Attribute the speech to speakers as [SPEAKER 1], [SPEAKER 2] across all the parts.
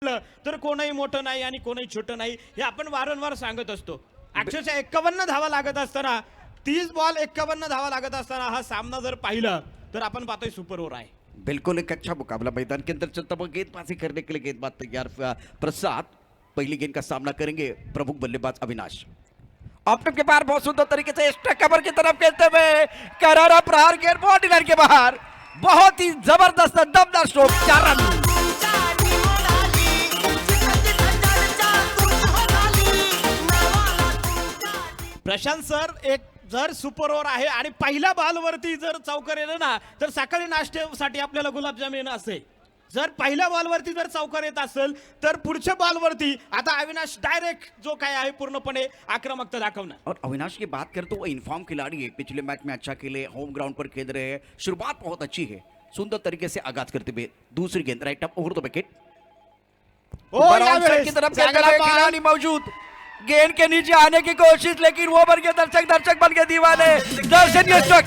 [SPEAKER 1] तर कोणही मोठं नाही आणि कोणही छोटं नाही हे आपण वारंवार सांगत असतो. अक्षरशः 51 धावा लागत असताना 30 बॉल 51 धावा लागत असताना हा सामना जर पाहिला तर आपण पाहतोय सुपर ओव्हर आहे.
[SPEAKER 2] बिल्कुल एक अच्छा मुकाबला मैदान के अंदर चलता हुआ गेंदबाजी करने के लिए गेंदबाज तैयार प्रसाद पहली गेंद का सामना करेंगे प्रमुख बल्लेबाज अविनाश ऑप्टम के बाहर बहुत सुंदर तरीके से एक्स्ट्रा कवर की तरफ खेलते हुए करारा प्रहार गेंद बाउंड्री लाइन के बाहर बहुत ही जबरदस्त दमदार स्ट्रोक 4 रन।
[SPEAKER 1] प्रशांत सर एक जर सुपर ओव्हर आहे आणि पहिल्या बॉलवरती जर चौकार येलं ना तर सकाळी नाश्त्यासाठी आपल्याला गुलाबजाम येणं असेल. जर पहिल्या बॉलवरती जर चौकार येत असेल तर पुढच्या बॉलवरती आता अविनाश डायरेक्ट जो काय आहे पूर्णपणे आक्रमकता दाखवणार.
[SPEAKER 2] और अविनाश की बात करें तो वो इन्फॉर्म खिलाड़ी है, पिछले मैच में अच्छा खेले, होम ग्राउंड पर खेल रहे हैं, शुरुआत बहुत अच्छी है, सुंदर तरीके से आगाज करते हुए दूसरी गेंद right up over the wicket की तरफ खिलाड़ी मौजूद गेंद के नीचे आने की कोशिश लेकिन वो बन गए दर्शक बन गए दीवाने दर्शनीय स्ट्रोक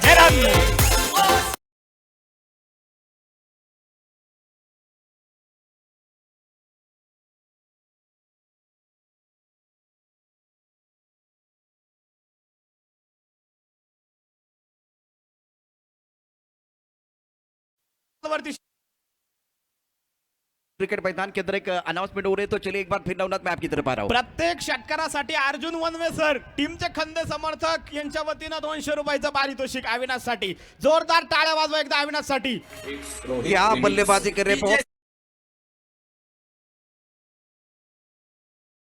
[SPEAKER 1] वरती
[SPEAKER 2] क्रिकेट मैदान के अंदर एक अनाउंसमेंट हो रही है तो चलिए एक बार फिर नवनाथ मैं आपकी तरफ आ रहा हूँ।
[SPEAKER 1] प्रत्येक षटकारासाठी अर्जुन वनवे सर टीमचे खंदे समर्थक यांच्या वतीनं 200 रुपयाचं पारितोषिक अविनाश साठी. जोरदार टाळ्या वाजवा एकदा अविनाश साठी.
[SPEAKER 2] क्या बल्लेबाजी कर रहे बहुत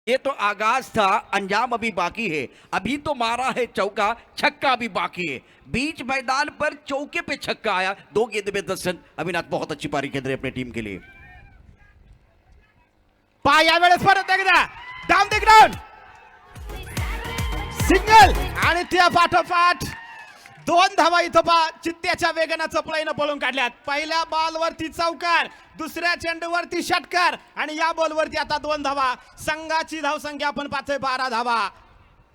[SPEAKER 2] ये तो आगाज था, अंजाम अभी बाकी है, अभी तो मारा है चौका, छक्का भी बाकी है, बीच मैदान पर चौके पे छक्का आया, 2 गेंद में 10 रन। अविनाश बहुत अच्छी पारी खेल रहे अपनी टीम के लिए।
[SPEAKER 1] पा यावेळेस परत एकदा डाऊन द ग्राउंड सिंगल आणि त्या पाठोपाठ 2 धावा इथं पा चित्त्याच्या वेगानं चपळाईनं पळून काढल्यात. पहिल्या बॉलवरती चौकार, दुसऱ्या चेंडूवरती षटकार आणि या बॉलवरती आता 2 धावा. संघाची धावसंख्या आपण पाहतोय 12 धावा.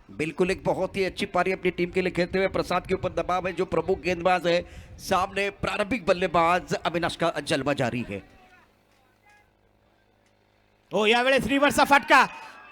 [SPEAKER 2] बिल्कुल एक बहुत ही अच्छी पारी अपनी टीम के लिए खेलते हुए प्रसाद के ऊपर दबाव है, जो प्रमुख गेंदबाज है सामने प्रारंभिक बल्लेबाज अविनाश का जलवा जारी है।
[SPEAKER 1] हो यावेळेस रिव्हर्सचा फटका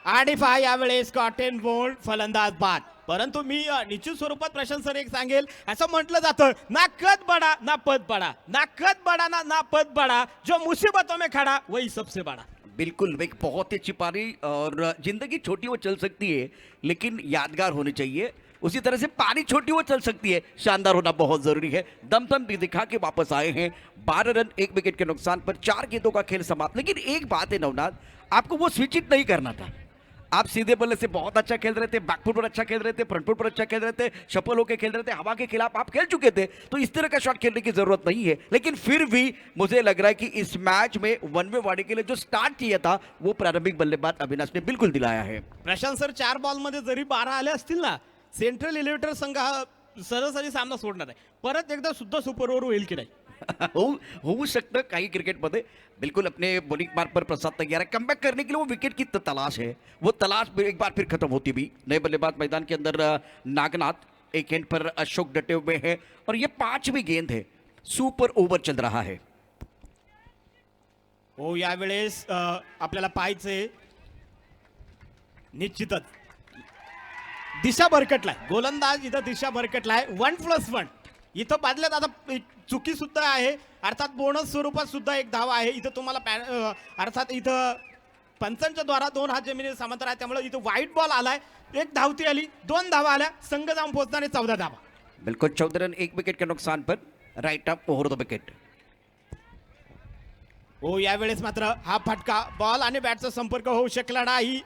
[SPEAKER 1] आणि पहा यावेळेस कॉटन बोल्ड फलंदाज बाद. परंतु मी निश्चित स्वरूपात प्रशांत सर एक सांगेल असं म्हटलं जातं ना कद बडा ना पद बडा, ना कद बडा ना पद बडा, जो मुसीबतों में खड़ा वही सबसे बड़ा.
[SPEAKER 2] बिल्कुल एक बहुत ही अच्छी पारी और जिंदगी छोटी वो चल सकती है लेकिन यादगार होनी चाहिए, उसी तरह से पारी छोटी वो चल सकती है, शानदार होना बहुत जरूरी है। दमदम भी दिखा के वापस आए हैं, 12 रन 1 विकेट के नुकसान पर 4 गेंदों का खेल समाप्त। लेकिन एक बात है नवनाथ, आपको वो स्विच इट नहीं करना था, आप सीधे बल्ले से बहुत अच्छा खेल रहे थे, बैकफुट पर अच्छा खेल रहे थे, फ्रंट फुट पर अच्छा खेल रहे थे, शफल होकर खेल रहे थे, हवा के खिलाफ आप खेल चुके थे, तो इस तरह का शॉट खेलने की जरूरत नहीं है। लेकिन फिर भी मुझे लग रहा है कि इस मैच में वन वे वाड़ी के लिए जो स्टार्ट किया था वो प्रारंभिक बल्लेबाज अविनाश ने बिल्कुल दिलाया है।
[SPEAKER 1] प्रशांत सर 4 बॉलमध्ये जरी 12 आले असतील ना, सेंट्रल एलिव्हेटर संघ हा सहजासहजी सामना सोडणार आहे. परत एकदा सुद्धा सुपर ओव्हर होईल की नाही
[SPEAKER 2] होऊ शकतं काही क्रिकेटमध्ये. बिल्कुल अपने बॉलिंग मार्ग पर प्रसाद तैयार है, कमबैक करने के लिए वो विकेट की तलाश है, वो तलाश एक बार फिर खत्म होती भी। नए बल्लेबाज मैदान के अंदर नागनाथ, एक गेंद पर अशोक डटे हुए हैं और ये 5वीं गेंद है, सुपर ओव्हर चल रहा है।
[SPEAKER 1] हो यावेळेस आपल्याला पाहायचंय निश्चितच दिशा भरकटलाय, गोलंदाज इथं दिशा भरकटलाय. 1+1 इथं बादल्यात आता चुकी सुद्धा आहे, अर्थात बोनस स्वरूपात सुद्धा एक धावा आहे. इथं तुम्हाला अर्थात इथं पंचांच्या द्वारा 2 हात जमिनीवर समांतर आहे, त्यामुळे इथं व्हाईट बॉल आलाय, 1 धावती आली, 2 धावा आल्या, संघ जाऊन पोहोचणारे 14 धावा.
[SPEAKER 2] बिल्कुल 14 रन 1 विकेट के नुकसान पर right up over the wicket.
[SPEAKER 1] हो यावेळेस मात्र हा फटका बॉल आणि बॅटचा संपर्क होऊ शकला नाही,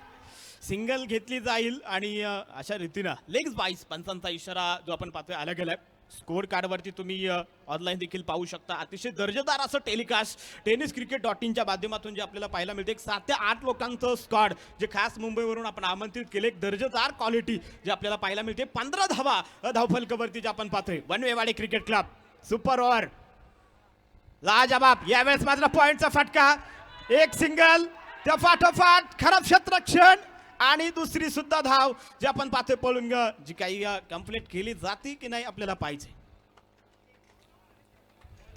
[SPEAKER 1] सिंगल घेतली जाईल आणि अशा रीतीनं लेग्स बाईस पंचांचा इशारा जो आपण पाहतोय आला गेलाय. स्कोर कार्डवरती तुम्ही ऑनलाईन देखील पाहू शकता. अतिशय दर्जेदार असं टेलिकास्ट tenniscricket.in च्या माध्यमातून जे आपल्याला पाहायला मिळते. 7 ते 8 लोकांचं स्क्वॉड जे खास मुंबईवरून आपण आमंत्रित केले, एक दर्जेदार क्वालिटी जे आपल्याला पाहायला मिळते. 15 धावा धावफलकावरती जे आपण पाहतोय. वनवेवाडी क्रिकेट क्लब सुपर ओव्हर लाजबाब. यावेळेस मात्र पॉइंटचा फटका, एक सिंगल, त्या पाठोपाठ खराब क्षेत्ररक्षण आणि दुसरी सुद्धा धाव जे आपण पाहतोय पळून जी काही कंप्लीट केली जाते की नाही आपल्याला पाहिजे.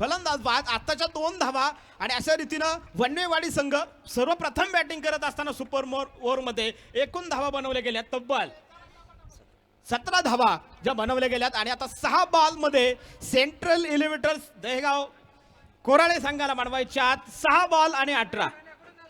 [SPEAKER 1] फलंदाज बाद आत्ताच्या 2 धावा आणि अशा रीतीनं वन्यवाडी संघ सर्वप्रथम बॅटिंग करत असताना सुपर ओव्हरमध्ये एकूण धावा बनवल्या गेल्या तब्बल 17 धावा ज्या बनवल्या गेल्यात आणि आता 6 बॉलमध्ये सेंट्रल एलिव्हेटर्स दहेगाव कोराळे संघाला मांडवायच्या 6 बॉल आणि 18।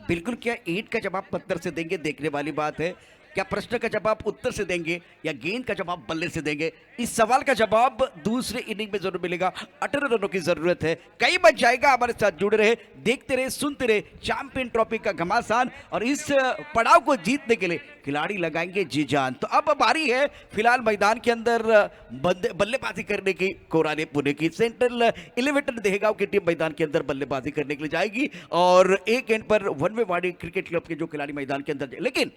[SPEAKER 2] बिल्कुल, क्या ईंट का जवाब पत्थर से देंगे देखने वाली बात है, क्या प्रश्न का जवाब उत्तर से देंगे या गेंद का जवाब बल्ले से देंगे। इस सवाल का जवाब दूसरे इनिंग में जरूर मिलेगा। 18 रनों की जरूरत है, कई बच जाएगा। हमारे साथ जुड़े रहे, देखते रहे, सुनते रहे चैंपियन ट्रॉफी का घमासान और इस पड़ाव को जीतने के लिए खिलाड़ी लगाएंगे जी जान। तो अब बारी है फिलहाल मैदान के अंदर बल्लेबाजी करने की कोराले पुणे की। सेंट्रल एलिवेटर देहगांव की टीम मैदान के अंदर बल्लेबाजी करने के लिए जाएगी और एक एंड पर वनवेवाड़ी क्रिकेट क्लब के जो खिलाड़ी मैदान के अंदर, लेकिन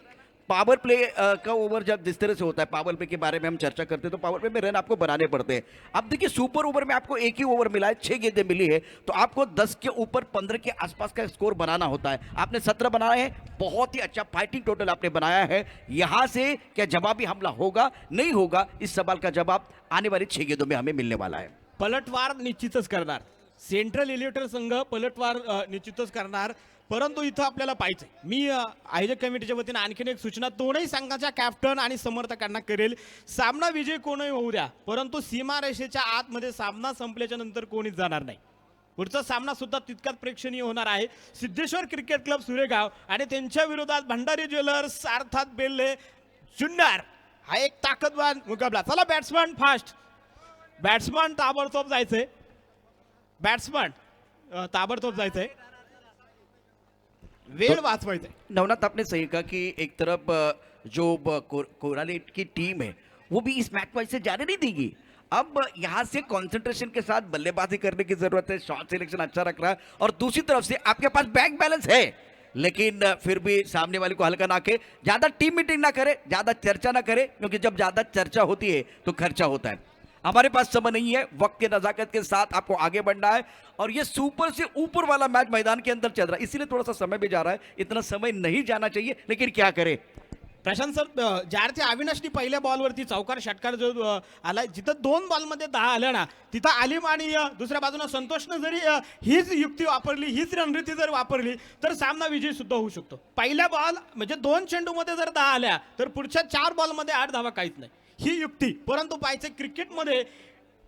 [SPEAKER 2] पावर प्ले का ओवर जब जिस तरह से होता है, पावर प्ले के बारे में हम चर्चा करते हैं तो पावर प्ले में रन आपको बनाने पड़ते हैं। अब देखिए सुपर ओवर में आपको एक ही ओवर मिला है, 6 गेंदें मिली है, तो आपको 10 के ऊपर 15 के आसपास का स्कोर बनाना होता है। आपने 17 बनाए हैं, बहुत ही अच्छा फाइटिंग टोटल आपने बनाया है। यहां से क्या जवाबी हमला होगा नहीं होगा, इस सवाल का जवाब आने वाली 6 गेंदों में हमें मिलने वाला है।
[SPEAKER 1] पलटवार निश्चितच करणार, सेंट्रल एलिव्हेटर संघ पलटवार निश्चितच करणार, परंतु इथं आपल्याला पाहिजे। मी आयोजक कमिटीच्या वतीने आणखीन एक सूचना दोन्ही संघाच्या कॅप्टन आणि समर्थकांना करेल, सामना विजय कोणीही होऊ द्या, परंतु सीमारेषेच्या आतमध्ये सामना संपल्याच्या नंतर कोणीच जाणार नाही। पुढचा सामना सुद्धा तितकाच प्रेक्षणीय होणार आहे। सिद्धेश्वर क्रिकेट क्लब सुरेगाव आणि त्यांच्या विरोधात भंडारी ज्वेलर्स अर्थात बेल्ले जुन्नर हा एक ताकदवान मुकाबला। चला बॅट्समन फास्ट, बॅट्समन ताबडतोब जायचंय, बॅट्समन ताबडतोब जायचंय, वेळ वाचवायचंय।
[SPEAKER 2] नवनाथ, आपने सही कहा कि एक तरफ जो कोराले की टीम है वो भी इस मैच को ऐसे जाने नहीं देगी। अब यहाँ से कंसंट्रेशन के साथ बल्लेबाजी करने की जरूरत है, शॉट सिलेक्शन अच्छा रख रहा है और दूसरी तरफ से आपके पास बैंक बैलेंस है, लेकिन फिर भी सामने वाले को हल्का ना के, ज्यादा टीम मीटिंग ना करे, ज्यादा चर्चा ना करे, क्योंकि जब ज्यादा चर्चा होती है तो खर्चा होता है। हमारे पास समय नहीं है, वक्त के नजाकत के साथ आपको आगे बढ़ना है और ये सुपर से ऊपर वाला मैच मैदान के अंदर चल रहा है, इसीलिए थोड़ा सा समय भी जा रहा है। इतना समय नहीं जाना चाहिए, लेकिन क्या करें।
[SPEAKER 1] प्रशांत सर, ज्यार्थी अविनाशनी पहिल्या बॉलवरती चौकार षटकार जो आलाय, जिथं 2 बॉलमध्ये 10 आल्या ना, तिथं आलिम आणि दुसऱ्या बाजूला संतोषनं जरी हीच युक्ती वापरली, हीच रणनीती जर वापरली तर सामना विजयी सुद्धा होऊ शकतो। पहिल्या बॉल म्हणजे 2 चेंडूमध्ये जर 10 आल्या तर पुढच्या 4 बॉलमध्ये 8 धावा काहीच नाही, ही युक्ती। परंतु पाहिजे क्रिकेटमध्ये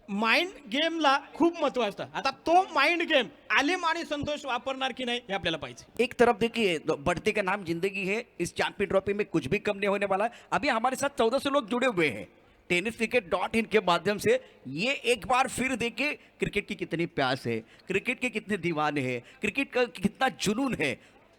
[SPEAKER 1] माइंड गेमला खूप महत्व असतं। आता तो माइंड गेम आलिम आणि संतोष वापरणार की नाही हे आपल्याला पाहिजे।
[SPEAKER 2] एक तरफ देखिए बढ़ते का नाम जिंदगी है, इस चैंपियन ट्रॉफी में कुछ भी कम नहीं होने वाला है। अभी हमारे साथ 1400 लोग जुड़े हुए हैं tenniscricket.in के माध्यम से। ये एक बार फिर देखे क्रिकेट की कितनी प्यास है, क्रिकेट के कितने दीवाने हैं, क्रिकेट का कितना जुनून है।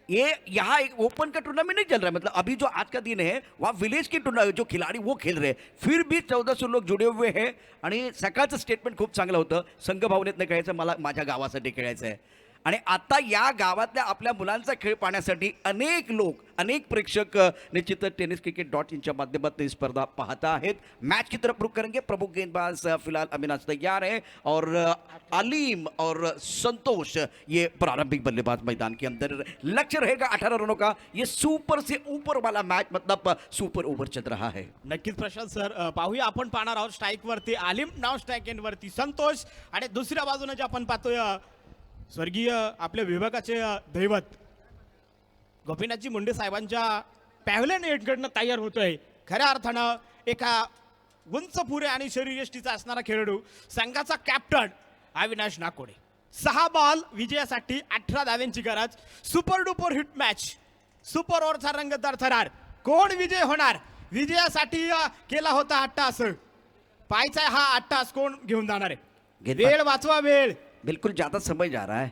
[SPEAKER 2] ये यहाँ एक ओपन का टूर्नामेंट नहीं चल रहा है, मतलब अभी जो आज का दिन है वहाँ विलेज की जो खिलाड़ी वो खेल रहे हैं, फिर भी 1400 लोक जुड़े हुए हैं। आणि सकाळचं स्टेटमेंट खूप चांगलं होतं, संघ भावनेतनं खेळायचं, मला माझ्या गावासाठी खेळायचं आहे। आणि आता या गावातल्या आपल्या मुलांचा खेळ पाहण्यासाठी अनेक लोक, अनेक प्रेक्षक निश्चितच tenniscricket.in च्या माध्यमातून ही स्पर्धा पाहता आहेत। मैच की तरफ रुख करेंगे, प्रमुख गेंदबाज फिलहाल अविनाश तैयार है और अलीम और संतोष ये प्रारंभिक बल्लेबाज मैदान के अंदर। लक्ष्य रहेगा 18 रनों का, ये सुपर से ऊपर वाला मैच, मतलब सुपर ओवर चल रहा है।
[SPEAKER 1] नक्कीच प्रशांत सर, पाहूया आपण पाहणार आहोत स्ट्राईक वरती आलिम, नाव स्ट्राईक एंड वरती संतोष आणि दुसऱ्या बाजूने जे आपण पाहतोय स्वर्गीय आपल्या विभागाचे दैवत गोपीनाथजी मुंडे साहेबांच्या पॅव्हलियन एटकडनं तयार होतोय। खऱ्या अर्थानं एका उंच पुरे आणि शरीरयष्टीचा असणारा खेळाडू, संघाचा कॅप्टन अविनाश नाकोडे। 6 बॉल विजयासाठी 18 धाव्यांची गरज, super duper hit match, super ओव्हरचा रंगतदार थरार। कोण विजय होणार, विजयासाठी केला होता अट्टास, पाहायचा हा अट्टास कोण घेऊन जाणार आहे। वेळ वाचवा, वेळ।
[SPEAKER 2] बिल्कुल ज्यादा समय जा रहा है।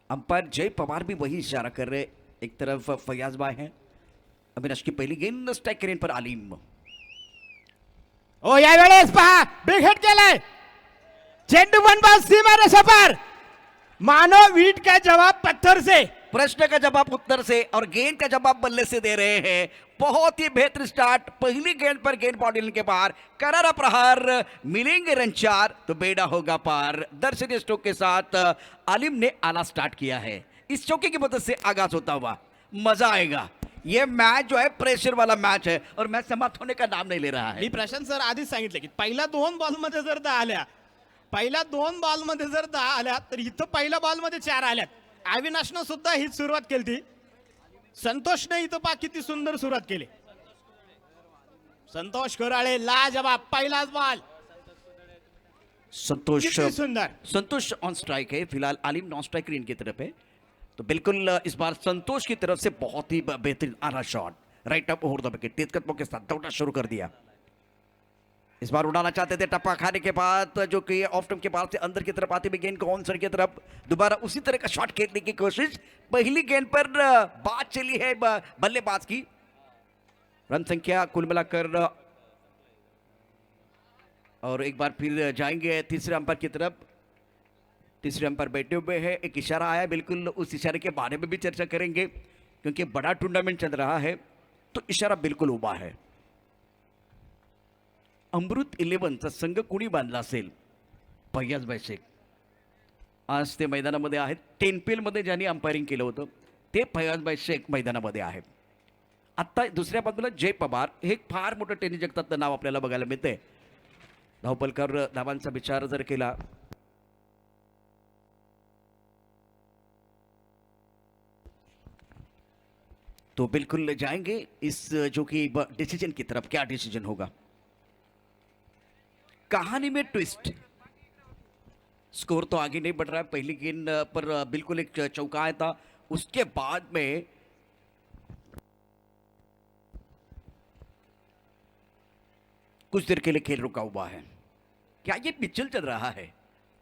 [SPEAKER 2] अंपायर जय पवार भी वही इशारा कर रहे। एक तरफ फयाज भाई हैं, अविनाश की पहली गेंद स्ट्राइक रेंज पर आलिम।
[SPEAKER 1] ओ यावेळेस पहा बिग हिट केलाय, चेंडू 1 बॉल सीमा रेषा पर, मानो वीट का जवाब पत्थर से,
[SPEAKER 2] प्रश्न का जवाब उत्तर से और गेंद का जवाब बल्ले से दे रहे हैं। बहुत ही बेहतर स्टार्ट, पहली गेंद पर गेंद बाउंड्री के बाहर, करारा प्रहार, मिलेंगे रन 4 तो बेड़ा होगा पार। दर्शनीय स्ट्रोक के साथ आलिम ने आला स्टार्ट किया है। इस चौके की मदद से आगाज होता हुआ मजा आएगा। ये मैच जो है प्रेशर वाला मैच है और मैच समाप्त होने का नाम नहीं ले रहा है।
[SPEAKER 1] मी प्रशांत सर आधीच सांगितले की पहिल्या 2 बॉलमध्ये जर 10 आल्या पहिल्या 2 बॉलमध्ये जर 10 आल्या तर इथं पहिल्या बॉलमध्ये 4 आल्यात. अविनाशनं सुद्धा ही सुरुवात केली. संतोषने इथं पहा किती सुंदर सुरुवात केली. संतोष कराळे लाजवाब पहिलाच बॉल.
[SPEAKER 2] संतोष
[SPEAKER 1] किती सुंदर.
[SPEAKER 2] संतोष ऑन स्ट्राइक है फिलहाल, आलिम नॉन स्ट्राइक रेंज की तरफ है. तो बिल्कुल इस बार संतोष की तरफ से बहुत ही बेहतरीन आना shot right up over the wicket, तेज कदमों के साथ दौड़ना शुरू कर दिया. इस बार उड़ाना चाहते थे, टप्पा खाने के बाद जो कि ऑफ स्टंप के पास से अंदर की तरफ आती हुई गेंद को ऑन साइड की तरफ दोबारा उसी तरह का शॉट खेलने की कोशिश. पहली गेंद पर बात चली है बल्लेबाज की. रन संख्या कुल मिलाकर और एक बार फिर जाएंगे तीसरे अंपायर की तरफ. तीसरे अंपायर बैठे हुए हैं, एक इशारा आया, बिल्कुल उस इशारे के बारे में भी चर्चा करेंगे क्योंकि बड़ा टूर्नामेंट चल रहा है तो इशारा बिल्कुल उभा है. अमृत 11चा संघ कोणी बांधला असेल? फैयाजभाई शेख आज ते मैदानामध्ये आहेत. टेनपेल मध्ये ज्यांनी अंपायरिंग केलं होतं ते फैयाजभाई शेख मैदानामध्ये आहेत. आत्ता दुसऱ्या बाजूला जय पवार, हे एक फार मोठं टेनिस जगतातलं नाव आपल्याला बघायला मिळतंय. धावपलकर धावांचा विचार जर केला तो बिल्कुल जाएंगे इस जो कि डिसीजन की तरफ. क्या डिसीजन होगा? कहानी में ट्विस्ट. स्कोर तो आगे नहीं बढ़ रहा है. पहली गेंद पर बिल्कुल एक चौका आया था, उसके बाद में कुछ देर के लिए खेल रुका हुआ है. क्या ये पिक्चर चल रहा है?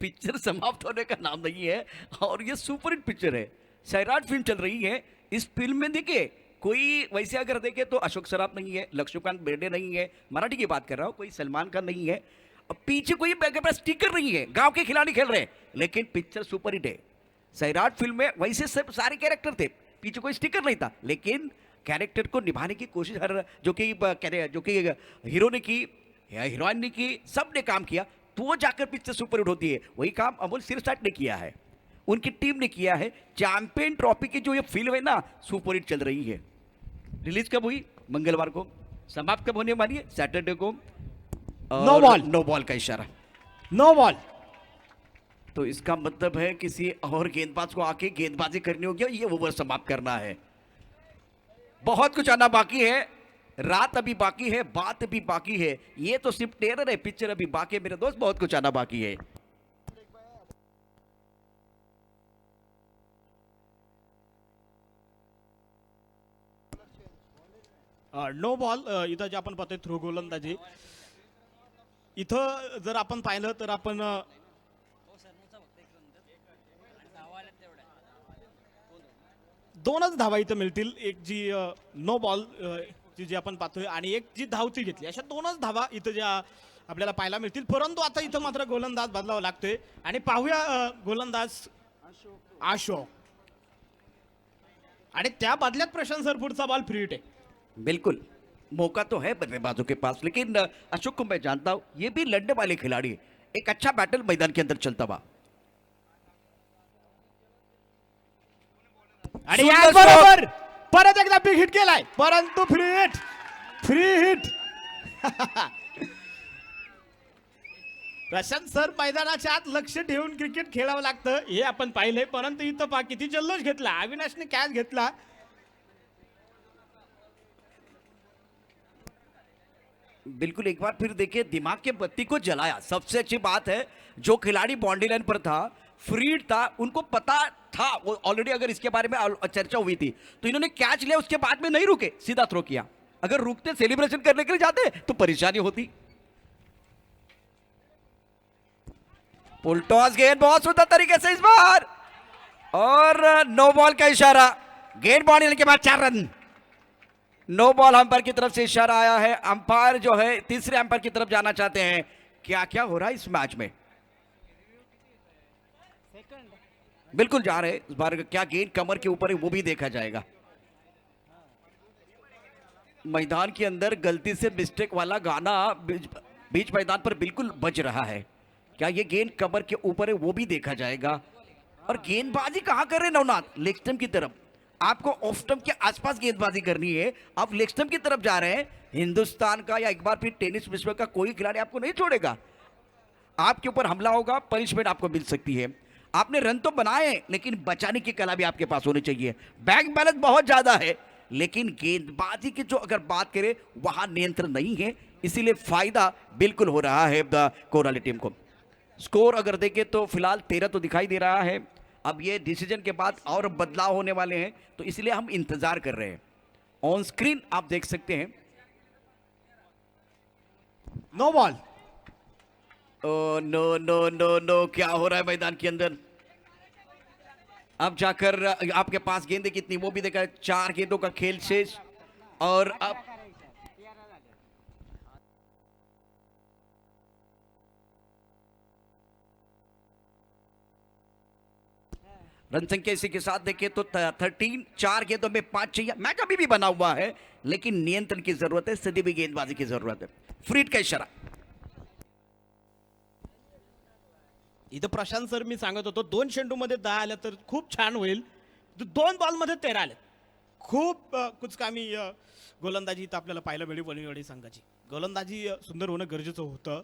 [SPEAKER 2] पिक्चर समाप्त होने का नाम नहीं है और ये सुपरहिट पिक्चर है. सैराट फिल्म चल रही है. इस फिल्म में देखिए कोई वैसे अगर देखे तो अशोक सराफ नहीं है, लक्ष्मीकांत बेर्डे नहीं है, मराठी की बात कर रहा हूं, कोई सलमान खान नहीं है, पीछे कोई स्टिकर नहीं है, गांव के खिलाड़ी खेल रहे हैं, लेकिन पिक्चर सुपरहिट है. सैराट फिल्म में वैसे सब सारे कैरेक्टर थे, पीछे कोई स्टिकर नहीं था, लेकिन कैरेक्टर को निभाने की कोशिश हर जो कि हीरो ने की या हीरोइन ने की, सबने काम किया तो वो जाकर पिक्चर सुपरहिट होती है. वही काम अमोल सिरसाट ने किया है, उनकी टीम ने किया है. चैंपियन ट्रॉफी की जो ये फिल्म है ना, सुपरहिट चल रही है. रिलीज कब हुई? मंगलवार को. समाप्त कब होने वाली है? सैटरडे को.
[SPEAKER 1] No ball.
[SPEAKER 2] नो बॉल का इशारा.
[SPEAKER 1] No ball.
[SPEAKER 2] तो इसका मतलब है किसी और गेंदबाज को आके गेंदबाजी करनी होगी, ये ओवर समाप्त करना है. बहुत कुछ आना बाकी है, रात अभी बाकी है, बात अभी बाकी है. ये तो सिर्फ टेरर है, पिक्चर अभी बाकी है मेरे दोस्त, बहुत कुछ आना बाकी है.
[SPEAKER 1] No ball. इथं जे आपण पाहतोय थ्रो गोलंदाजी, इथं जर आपण पाहिलं तर आपण दोनच धावा इथं मिळतील. एक जी नो बॉल जी आपण पाहतोय आणि एक जी धावती घेतली, अशा दोनच धावा इथं ज्या आपल्याला पाहायला मिळतील. परंतु आता इथं मात्र गोलंदाज बदलावा लागतोय आणि पाहूया गोलंदाज अशोक, आणि त्या बदल्यात प्रशांत सर पुढचा बॉल फ्री हिट आहे.
[SPEAKER 2] बिल्कुल मौका तो है बल्लेबाजों के पास, लेकिन अशोक को मैं जानता हूं, ये भी लड़ने वाले खिलाड़ी है. एक अच्छा बैटल मैदान के अंदर चलता हुआ.
[SPEAKER 1] आणि याचबरोबर परत एकदा बिग हिट केलाय, परंतु free hit. Free hit. Prashant sir मैदानाच्या आत लक्ष ठेवून क्रिकेट खेळावं लागतं हे आपण पाहिलंय. परंतु इथं पहा किती जल्लोष घेतला, अविनाशने कॅच घेतला.
[SPEAKER 2] बिल्कुल एक बार फिर देखिए, दिमाग के बत्ती को जलाया. सबसे अच्छी बात है जो खिलाड़ी बाउंड्री लाइन पर था, फ्री था, उनको पता था वो ऑलरेडी, अगर इसके बारे में चर्चा हुई थी तो इन्होंने कैच लिया, उसके बाद में नहीं रुके, सीधा थ्रो किया. अगर रुकते सेलिब्रेशन करने के लिए जाते तो परेशानी होती. पुलटॉस गेंद बहुत सुंदर तरीके से इस बार, और नो बॉल का इशारा. गेंद बाउंड्री के बाद 4 रन. नो बॉल अंपायर की तरफ से इशारा आया है. अंपायर जो है तीसरे अंपायर की तरफ जाना चाहते हैं. क्या क्या हो रहा है इस मैच में? बिल्कुल जा रहे हैं. इस बार क्या गेंद कमर के ऊपर है वो भी देखा जाएगा. मैदान के अंदर गलती से मिस्टेक वाला गाना बीच मैदान पर बिल्कुल बज रहा है. क्या ये गेंद कमर के ऊपर है वो भी देखा जाएगा. और गेंदबाजी कहां कर रहे हैं नवनाथ? लेग स्टंप की तरफ. आपको ऑफ स्टंप के आसपास गेंदबाजी करनी है, आप लेग स्टंप की तरफ जा रहे हैं. हिंदुस्तान का या एक बार फिर टेनिस विश्व का कोई खिलाड़ी आपको नहीं छोड़ेगा. आपके ऊपर हमला होगा, पनिशमेंट आपको मिल सकती है। आपने रन तो बनाए लेकिन बचाने की कला भी आपके पास होनी चाहिए। बैंक बैलेंस बहुत ज्यादा है लेकिन गेंदबाजी की जो अगर बात करें वहां नियंत्रण नहीं है, इसीलिए फायदा बिल्कुल हो रहा है द कोराली टीम को। स्कोर अगर देखें तो फिलहाल 13 तो दिखाई दे रहा है। अब ये डिसीजन के बाद और बदलाव होने वाले हैं, तो इसलिए हम इंतजार कर रहे हैं। ऑन स्क्रीन आप देख सकते हैं
[SPEAKER 1] no ball.
[SPEAKER 2] No no no no, क्या हो रहा है मैदान के अंदर? अब जाकर आपके पास गेंदें कितनी वो भी देखा, 4 गेंदों का खेल शेष। और अब रन संख्या इसी के साथ देखें तो 13, 4 गेंदों में 5 चाहिए। मैच अभी भी बना हुआ है लेकिन नियंत्रण की जरूरत है, सदी भी गेंदबाजी की जरूरत है। फ्रीड का इशारा।
[SPEAKER 1] इथं प्रशांत सर मी सांगत होतो 2 चेंडूमध्ये 10 आल्या तर खूप छान होईल. 2 बॉलमध्ये 13 आले. खूप कुचकामी गोलंदाजी इथं आपल्याला पाहायला मिळेल वणीवाडी संघाची. गोलंदाजी सुंदर होणं गरजेचं होतं.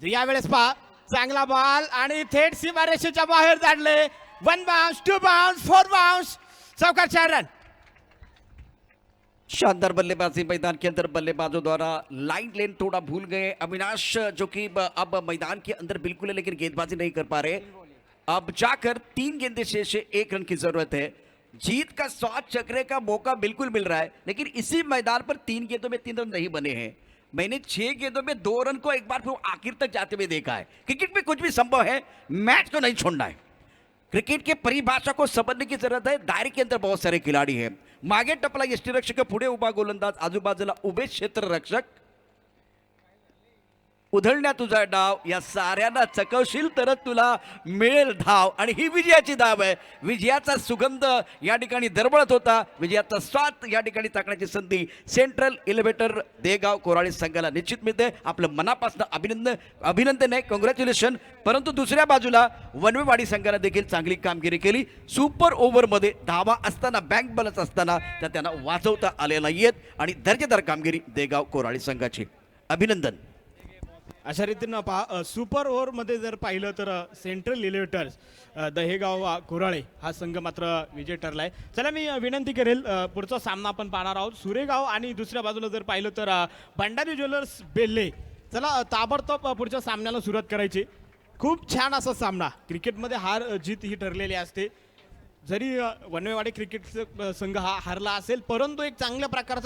[SPEAKER 1] यावेळेस पहा चांगला बॉल आणि थेट सीमारेषेच्या बाहेर जाडले. 1 बाउंस, 2 बाउंस, 4 बाउंस, चौकार 4 रन.
[SPEAKER 2] शानदार बल्लेबाजी मैदान के अंदर बल्लेबाजों द्वारा। लाइन लेन थोड़ा भूल गए अविनाश, जो कि अब मैदान के अंदर बिल्कुल है लेकिन गेंदबाजी नहीं कर पा रहे। अब जाकर 3 गेंदें शेष है, 1 रन की जरूरत है। जीत का स्वाद चखने का मौका बिल्कुल मिल रहा है लेकिन इसी मैदान पर 3 गेंदों में 3 रन नहीं बने हैं। मैंने 6 गेंदों में 2 रन को एक बार फिर आखिर तक जाते हुए देखा है। क्रिकेट में कुछ भी संभव है, मैच को नहीं छोड़ना है। क्रिकेट के परिभाषा को समझने की जरूरत है। दायरे के अंदर बहुत सारे खिलाड़ी हैं। मागे टपला यष्टीरक्षक, पुढे उभा गोलंदाज, आजूबाजूला उभे क्षेत्ररक्षक। उधळण्या तुझा डाव, या साऱ्यांना चकवशील तरच तुला मिळेल धाव, आणि ही विजयाची धाव आहे। विजयाचा सुगंध या ठिकाणी दरवळत होता, विजयाचा स्वाद या ठिकाणी चाकण्याची संधी सेंट्रल एलिव्हेटर देगाव कोराळी संघाला निश्चित मिळते। आपलं मनापासून अभिनंदन आहे, कॉंग्रॅच्युलेशन। परंतु दुसऱ्या बाजूला वनवेवाडी संघाने देखील चांगली कामगिरी केली। सुपर ओव्हरमध्ये धावा असताना, बँक बॅलन्स असताना त्या त्यांना वाचवता आले नाहीयेत आणि दर्जेदार कामगिरी देगाव कोराळी संघाची। अभिनंदन।
[SPEAKER 1] अशा रीतीनं पहा सुपर ओव्हरमध्ये जर पाहिलं तर सेंट्रल इलेव्हेटर्स दहेगाव कोराळे हा संघ मात्र विजय ठरलाय. चला मी विनंती करेल पुढचा सामना आपण पाहणार आहोत सुरेगाव आणि दुसऱ्या बाजूला जर पाहिलं तर भंडारी ज्वेलर्स बेल्ले. चला ताबडतोब पुढच्या सामन्याला सुरुवात करायची. खूप छान असा सामना, क्रिकेटमध्ये हार जीत ही ठरलेली असते. जरी वनवेवाडी क्रिकेट संघ हा हरला असेल परंतु एक चांगल्या प्रकारचा